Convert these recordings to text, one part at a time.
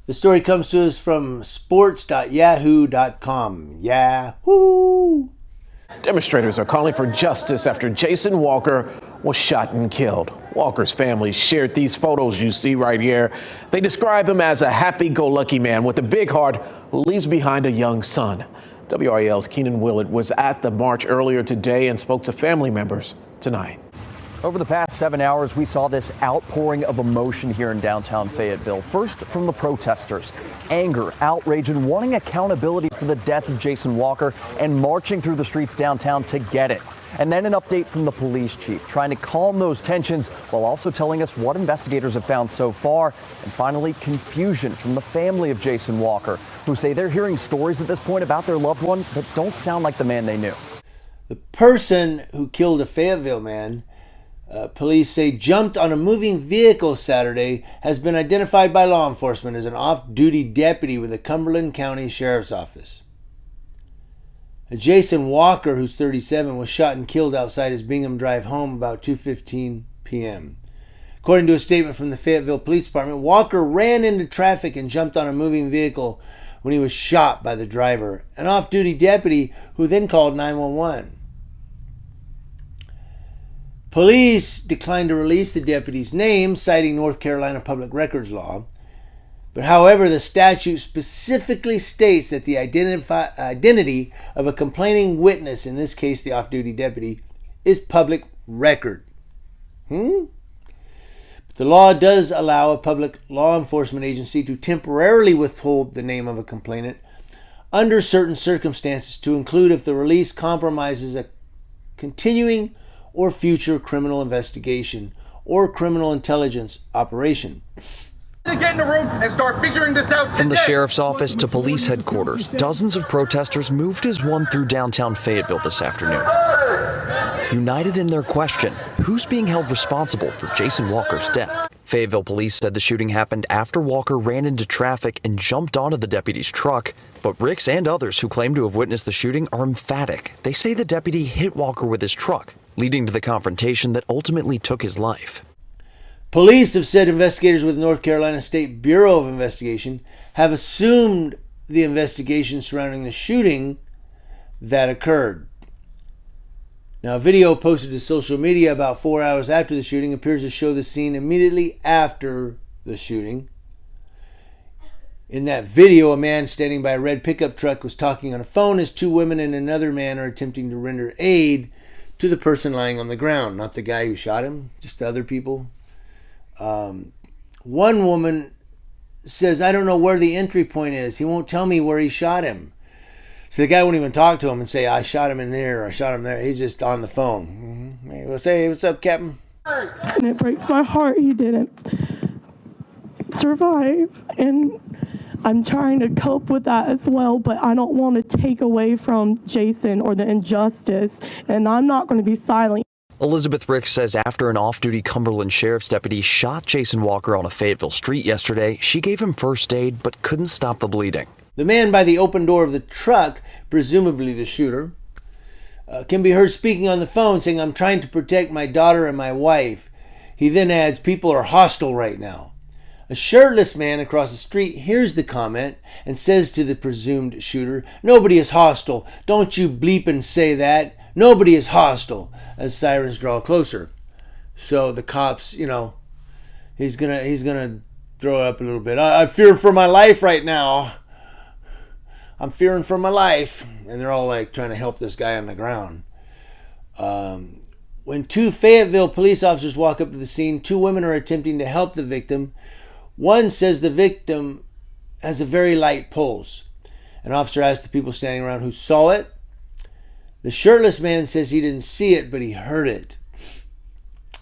The story comes to us from sports.yahoo.com. Yahoo! Demonstrators are calling for justice after Jason Walker was shot and killed. Walker's family shared these photos you see right here. They describe him as a happy-go-lucky man with a big heart who leaves behind a young son. WRAL's Keenan Willard was at the march earlier today and spoke to family members tonight. Over the past 7 hours, we saw this outpouring of emotion here in downtown Fayetteville. First from the protesters, anger, outrage, and wanting accountability for the death of Jason Walker and marching through the streets downtown to get it. And then an update from the police chief, trying to calm those tensions while also telling us what investigators have found so far. And finally, confusion from the family of Jason Walker, who say they're hearing stories at this point about their loved one that don't sound like the man they knew. The person who killed a Fayetteville man, police say jumped on a moving vehicle Saturday, has been identified by law enforcement as an off-duty deputy with the Cumberland County Sheriff's Office. Jason Walker, who's 37, was shot and killed outside his Bingham Drive home about 2:15 p.m. According to a statement from the Fayetteville Police Department, Walker ran into traffic and jumped on a moving vehicle when he was shot by the driver, an off-duty deputy who then called 911. Police declined to release the deputy's name, citing North Carolina public records law. But however, the statute specifically states that the identity of a complaining witness, in this case the off-duty deputy, is public record. But the law does allow a public law enforcement agency to temporarily withhold the name of a complainant under certain circumstances, to include if the release compromises a continuing or future criminal investigation or criminal intelligence operation. Get in the room and start figuring this out today. From the sheriff's office to police headquarters, dozens of protesters moved as one through downtown Fayetteville this afternoon. United in their question, who's being held responsible for Jason Walker's death? Fayetteville police said the shooting happened after Walker ran into traffic and jumped onto the deputy's truck. But Ricks and others who claim to have witnessed the shooting are emphatic. They say the deputy hit Walker with his truck, leading to the confrontation that ultimately took his life. Police have said investigators with North Carolina State Bureau of Investigation have assumed the investigation surrounding the shooting that occurred. Now, a video posted to social media about 4 hours after the shooting appears to show the scene immediately after the shooting. In that video, a man standing by a red pickup truck was talking on a phone as two women and another man are attempting to render aid to the person lying on the ground. Not the guy who shot him, just the other people. One woman says, "I don't know where the entry point is. He won't tell me where he shot him." So the guy won't even talk to him and say, "I shot him in there," or "I shot him there." He's just on the phone. He'll say, "Hey, what's up, Captain?" And it breaks my heart he didn't survive. And I'm trying to cope with that as well, but I don't want to take away from Jason or the injustice, and I'm not going to be silent. Elizabeth Ricks says after an off-duty Cumberland Sheriff's deputy shot Jason Walker on a Fayetteville street yesterday, she gave him first aid but couldn't stop the bleeding. The man by the open door of the truck, presumably the shooter, can be heard speaking on the phone saying, "I'm trying to protect my daughter and my wife." He then adds, "People are hostile right now." A shirtless man across the street hears the comment and says to the presumed shooter, "Nobody is hostile. Don't you bleep and say that. Nobody is hostile," as sirens draw closer. So the cops, he's gonna throw it up a little bit. I fear for my life right now. I'm fearing for my life. And they're all like trying to help this guy on the ground. When two Fayetteville police officers walk up to the scene, two women are attempting to help the victim. One says the victim has a very light pulse. An officer asked the people standing around who saw it. The shirtless man says he didn't see it, but he heard it.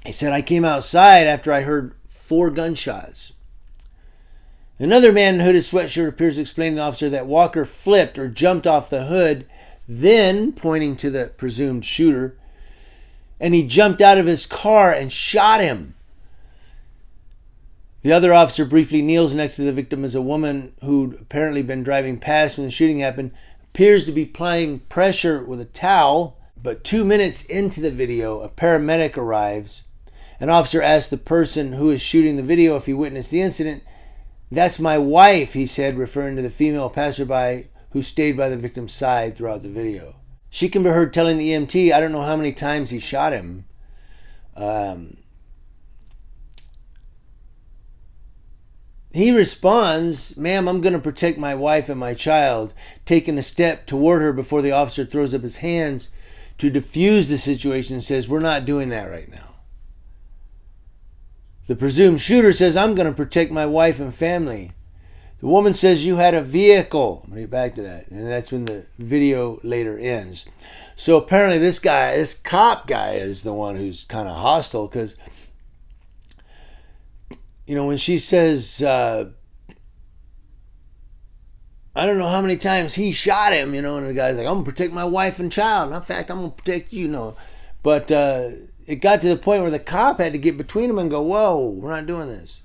He said, "I came outside after I heard 4 gunshots." Another man in a hooded sweatshirt appears to explain to the officer that Walker flipped or jumped off the hood, then, pointing to the presumed shooter, and he jumped out of his car and shot him. The other officer briefly kneels next to the victim as a woman who'd apparently been driving past when the shooting happened appears to be applying pressure with a towel. But 2 minutes into the video, a paramedic arrives. An officer asks the person who is shooting the video if he witnessed the incident. "That's my wife," he said, referring to the female passerby who stayed by the victim's side throughout the video. She can be heard telling the EMT, "I don't know how many times he shot him." He responds, "Ma'am, I'm going to protect my wife and my child," taking a step toward her before the officer throws up his hands to defuse the situation and says, "We're not doing that right now." The presumed shooter says, "I'm going to protect my wife and family." The woman says, "You had a vehicle." I'm going to get back to that. And that's when the video later ends. So apparently this cop guy is the one who's kind of hostile, because, you know, when she says, "I don't know how many times he shot him," you know, and the guy's like, "I'm going to protect my wife and child. In fact, I'm going to protect you," know. But it got to the point where the cop had to get between them and go, "Whoa, we're not doing this."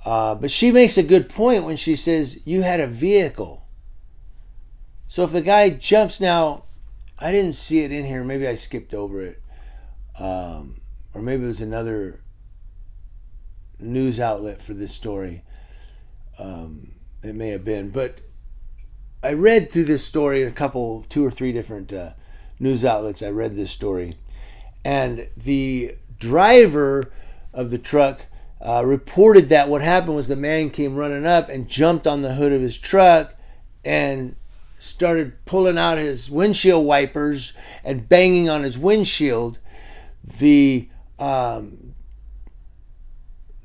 But she makes a good point when she says, "You had a vehicle." So if the guy jumps now, I didn't see it in here. Maybe I skipped over it. Or maybe it was another news outlet for this story. It may have been. But I read through this story in two or three different news outlets. I read this story. And the driver of the truck reported that what happened was the man came running up and jumped on the hood of his truck and started pulling out his windshield wipers and banging on his windshield. The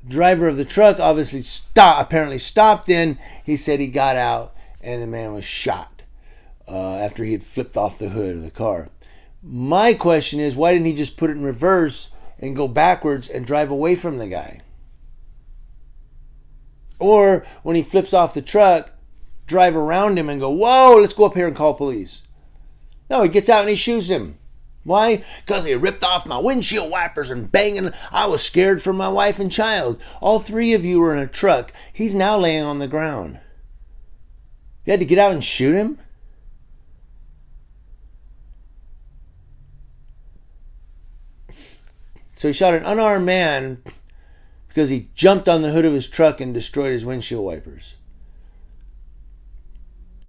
driver of the truck obviously apparently stopped then. He said he got out and the man was shot after he had flipped off the hood of the car. My question is, why didn't he just put it in reverse and go backwards and drive away from the guy? Or when he flips off the truck, drive around him and go, "Whoa, let's go up here and call police." No, he gets out and he shoots him. Why? Because he ripped off my windshield wipers and banging. I was scared for my wife and child. All three of you were in a truck. He's now laying on the ground. You had to get out and shoot him? So he shot an unarmed man because he jumped on the hood of his truck and destroyed his windshield wipers.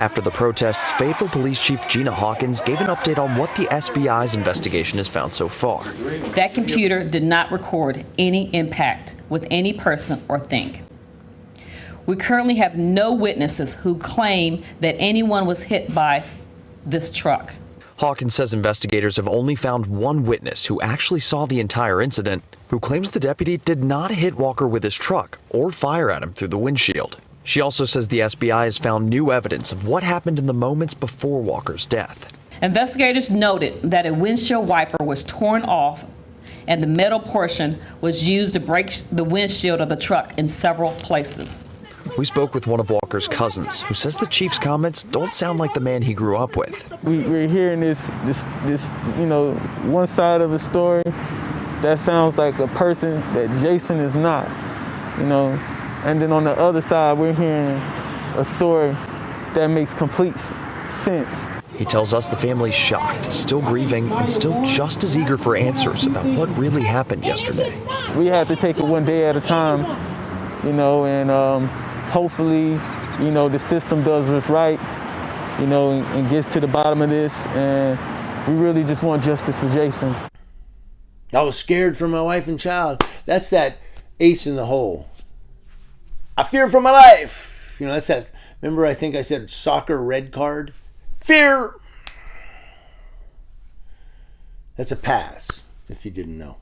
After the protests, Fayetteville Police Chief Gina Hawkins gave an update on what the SBI's investigation has found so far. That computer did not record any impact with any person or thing. We currently have no witnesses who claim that anyone was hit by this truck. Hawkins says investigators have only found one witness who actually saw the entire incident, who claims the deputy did not hit Walker with his truck or fire at him through the windshield. She also says the SBI has found new evidence of what happened in the moments before Walker's death. Investigators noted that a windshield wiper was torn off and the metal portion was used to break the windshield of the truck in several places. We spoke with one of Walker's cousins, who says the chief's comments don't sound like the man he grew up with. We're hearing this, one side of the story that sounds like a person that Jason is not, And then on the other side, we're hearing a story that makes complete sense. He tells us the family's shocked, still grieving, and still just as eager for answers about what really happened yesterday. We have to take it one day at a time, and hopefully, the system does what's right, and gets to the bottom of this. And we really just want justice for Jason. I was scared for my wife and child. That's that ace in the hole. I fear for my life. That's that. Remember, I think I said soccer red card? Fear. That's a pass, if you didn't know.